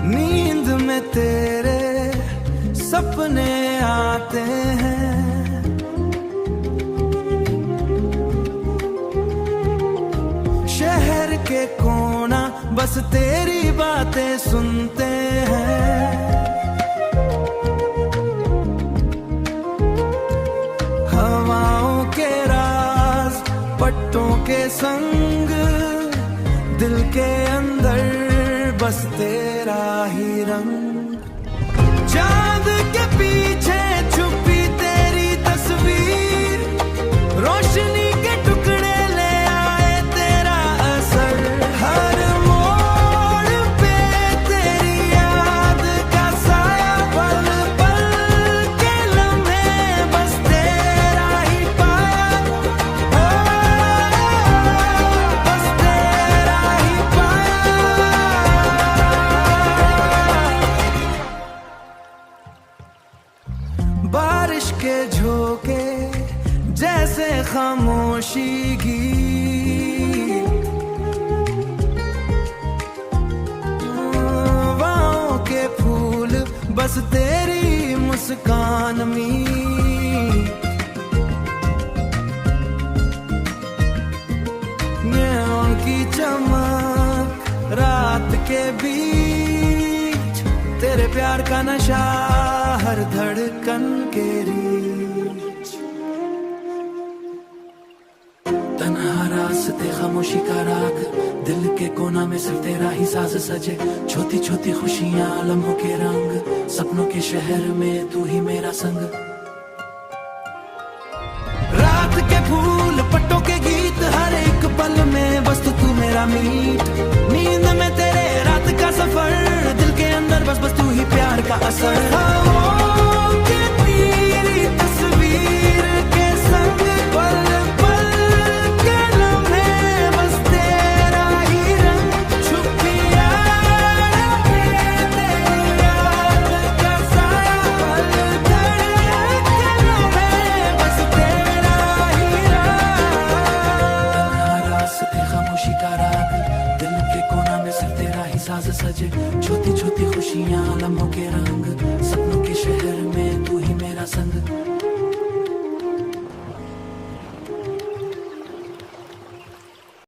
नींद में तेरे सपने आते हैं, शहर के कोना बस तेरी बातें सुनते हैं। हवाओं के राज पट्टों के संग, दिल के अंदर बस तेरा ही रंग। चांद के पीछे छुपी तेरी तस्वीर, रोशनी के टुकड़े ले आए तेरा असर। हर मोड़ पे तेरी याद का साया, पल पल के लम्हे बस तेरा ही पाया, बस तेरा ही पाया। बारिश के झोंके जैसे खामोशी गीत, हवाओं के फूल बस तेरी मुस्कान मीत। नेओन की चमक रात के बीच, तेरे प्यार का नशा हर धड़कन के रीच। तन्हा रास्ते खामोशी का राग, दिल के कोना में सिर्फ तेरा ही साज सजे। छोटी छोटी खुशियां लम्हों के रंग, सपनों के शहर में तू ही मेरा संग। रात के फूल पट्टों के गीत, हर एक पल में बस तू मेरा मीत। नींद में तेरे रात का सफर, दिल के अंदर बस बस तू ही प्यार का असर। हवाओं के तेरी तस्वीर के संग, पल पल के लम्हे बस तेरा ही रंग। छुपी याद तेरी याद का साया, पल धड़के लम्हे बस तेरा ही रंग। तन्हा रास्ते खामोशी का राग, दिल के कोना में सिर्फ तेरा ही साज सजे। छोटी छोटी खुशियां लम्हों के रंग, सपनों के शहर में तू ही मेरा संग।